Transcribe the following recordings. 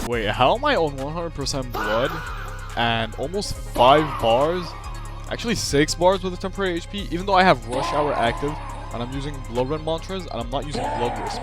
Wait, how am I on 100% blood and almost 5 bars? Actually 6 bars with a temporary HP, even though I have Rush Hour active and I'm using Blood Run mantras and I'm not using Blood Wisp.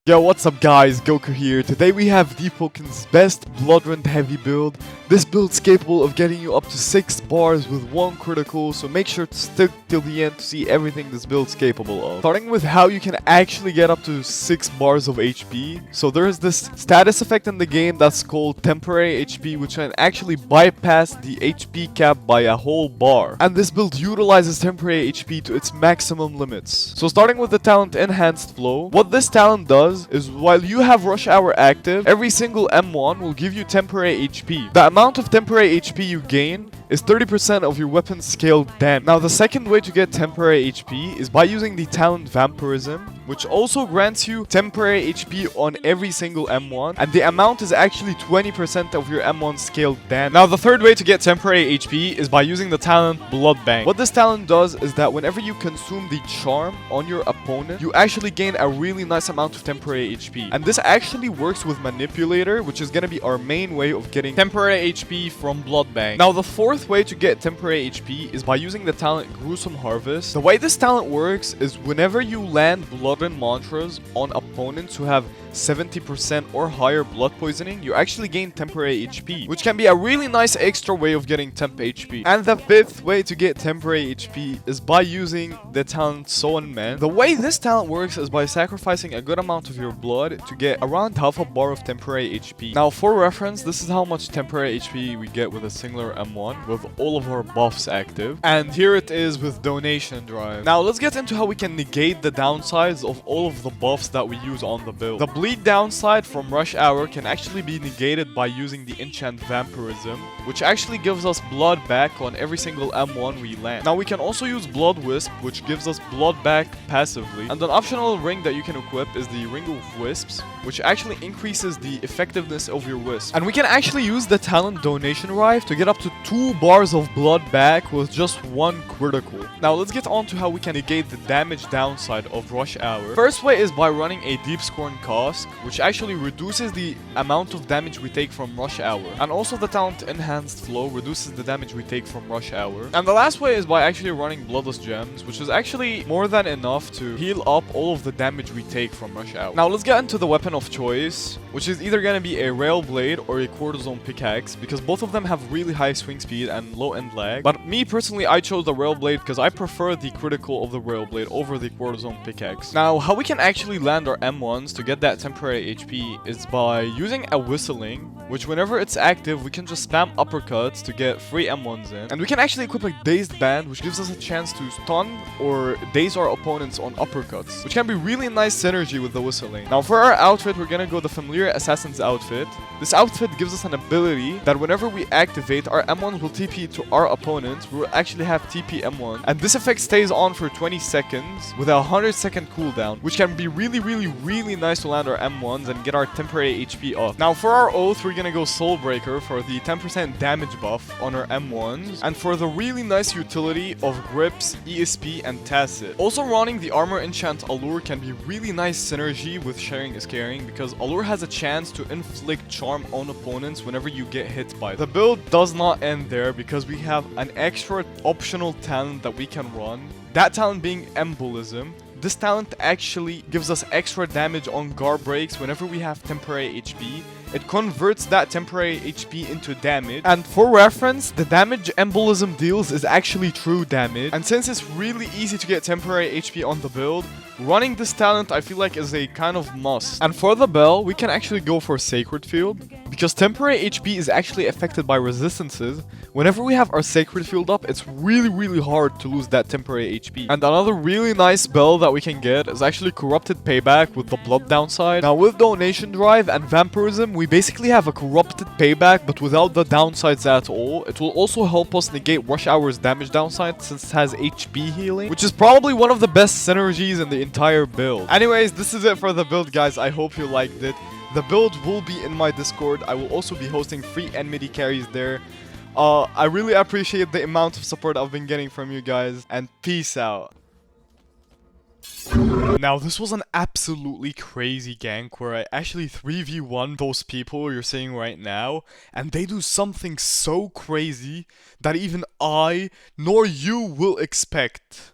Yo, what's up guys, Goku here. Today we have Deepwoken's best Blood Run heavy build. This build's capable of getting you up to 6 bars with 1 critical, so make sure to stick till the end to see everything this build's capable of. Starting with how you can actually get up to 6 bars of HP. So there's this status effect in the game that's called temporary HP, which can actually bypass the HP cap by a whole bar. And this build utilizes temporary HP to its maximum limits. So starting with the talent Enhanced Flow, what this talent does is while you have Rush Hour active, every single M1 will give you temporary HP. The amount of temporary HP you gain is 30% of your weapon's scale damage. Now the second way to get temporary HP is by using the talent Vampirism, which also grants you temporary HP on every single M1, and the amount is actually 20% of your M1 scale damage. Now the third way to get temporary HP is by using the talent Blood Bank. What this talent does is that whenever you consume the charm on your opponent, you actually gain a really nice amount of temporary HP. And this actually works with Manipulator, which is gonna be our main way of getting temporary HP from Blood Bank. Now the fourth way to get temporary HP is by using the talent Gruesome Harvest. The way this talent works is whenever you land Blood Run mantras on opponents who have 70% or higher blood poisoning, you actually gain temporary HP, which can be a really nice extra way of getting temp HP. And the fifth way to get temporary HP is by using the talent Soen Man. The way this talent works is by sacrificing a good amount of your blood to get around half a bar of temporary HP. Now for reference, this is how much temporary HP we get with a singular M1 with all of our buffs active. And here it is with Donation Drive. Now let's get into how we can negate the downsides of all of the buffs that we use on the build. The bleed downside from Rush Hour can actually be negated by using the enchant Vampirism, which actually gives us blood back on every single M1 we land. Now we can also use Blood Wisp, which gives us blood back passively. And an optional ring that you can equip is the Ring of Wisps, which actually increases the effectiveness of your wisp. And we can actually use the talent Donation Drive to get up to 2 bars of blood back with just 1 critical. Now let's get on to how we can negate the damage downside of Rush Hour. First way is by running a Deep Scorn Cask, which actually reduces the amount of damage we take from Rush Hour. And also the talent Enhanced Flow reduces the damage we take from Rush Hour. And the last way is by actually running Bloodless Gems, which is actually more than enough to heal up all of the damage we take from Rush Hour. Now let's get into the weapon of choice, which is either going to be a Rail Blade or a Cortisone Pickaxe, because both of them have really high swing speed and low end lag. But me personally, I chose the Rail Blade because I prefer the critical of the Rail Blade over the Cortisone Pickaxe. Now how we can actually land our M1s to get that temporary HP is by using a Whistling, which whenever it's active we can just spam uppercuts to get free M1s in. And we can actually equip a Dazed Band, which gives us a chance to stun or daze our opponents on uppercuts, which can be really nice synergy with the Whistling. Now for our outfit, we're gonna go the Familiar Assassin's outfit. This outfit gives us an ability that whenever we activate, our M1s will TP to our opponents. We will actually have TP M1, and this effect stays on for 20 seconds with a 100-second cooldown, which can be really nice to land our M1s and get our temporary HP up. Now for our oath, we're gonna go Soul Breaker for the 10% damage buff on our M1s, and for the really nice utility of Grips, ESP, and Tacit. Also running the Armor Enchant Allure can be really nice synergy with Sharing is Caring, because Allure has a chance to inflict charm on opponents whenever you get hit by them. The build does not end there, because we have an extra optional talent that we can run, that talent being Embolism. This talent actually gives us extra damage on guard breaks whenever we have temporary HP. It converts that temporary HP into damage. And for reference, the damage Embolism deals is actually true damage. And since it's really easy to get temporary HP on the build, running this talent I feel like is a kind of must. And for the bell, we can actually go for Sacred Field, because temporary HP is actually affected by resistances. Whenever we have our Sacred Field up, it's really hard to lose that temporary HP. And another really nice bell that we can get is actually Corrupted Payback with the blood downside. Now with Donation Drive and Vampirism, we basically have a Corrupted Payback but without the downsides at all. It will also help us negate Rush Hour's damage downside since it has HP healing, which is probably one of the best synergies in the entire build. Anyways, this is it for the build, guys. I hope you liked it. The build will be in my Discord. I will also be hosting free NMIDI carries there. I really appreciate the amount of support I've been getting from you guys, and peace out. Now, this was an absolutely crazy gank where I actually 3v1 those people you're seeing right now, and they do something so crazy that even I nor you will expect.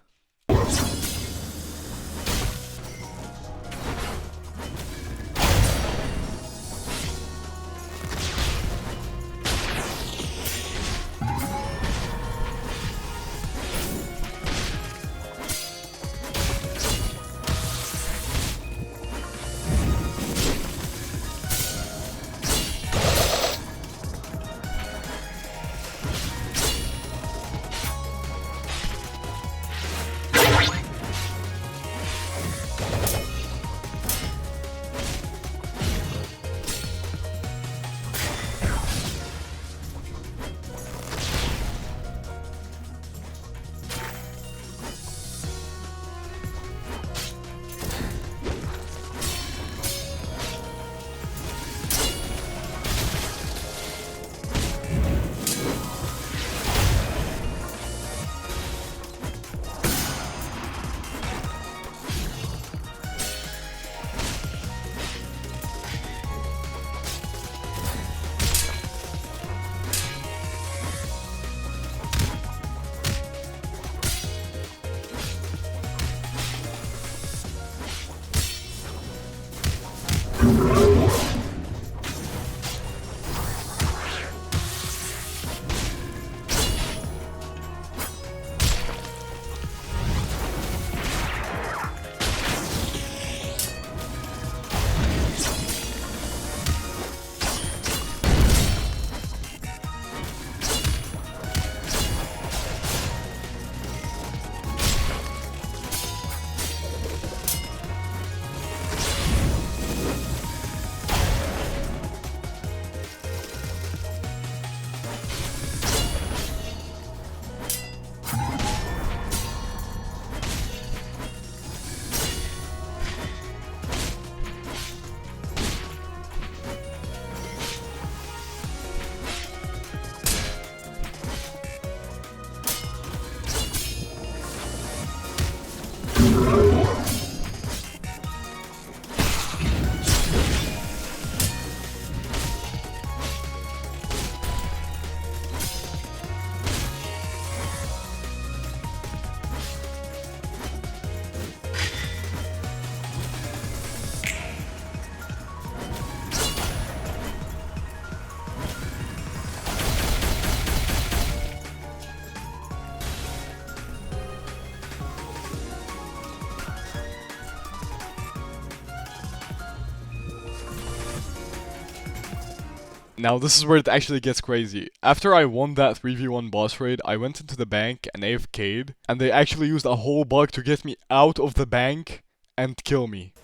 Now this is where it actually gets crazy. After I won that 3v1 boss raid, I went into the bank and AFK'd, and they actually used a whole bug to get me out of the bank and kill me.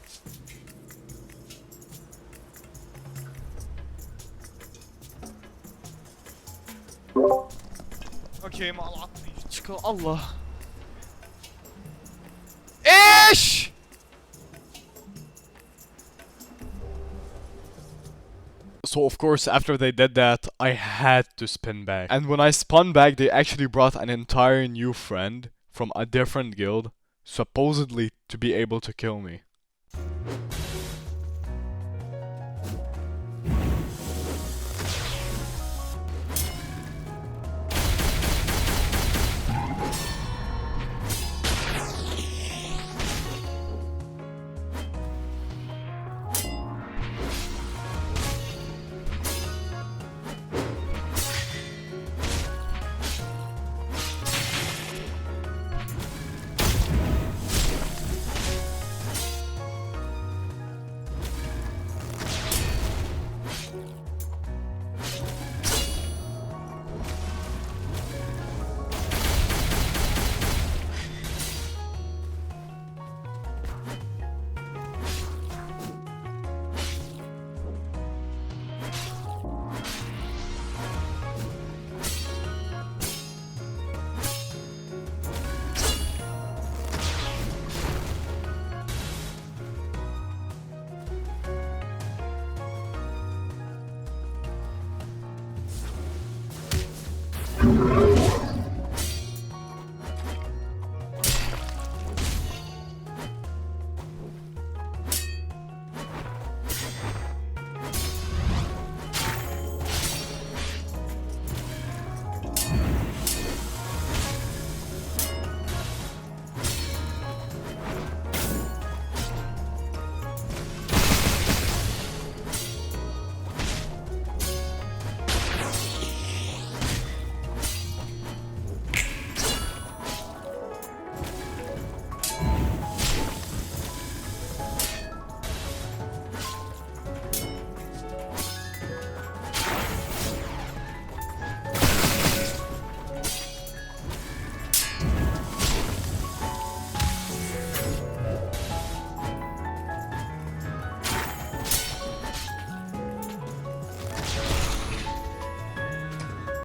Okay, Allah. Ish! So of course, after they did that, I had to spin back. And when I spun back, they actually brought an entire new friend from a different guild, supposedly to be able to kill me.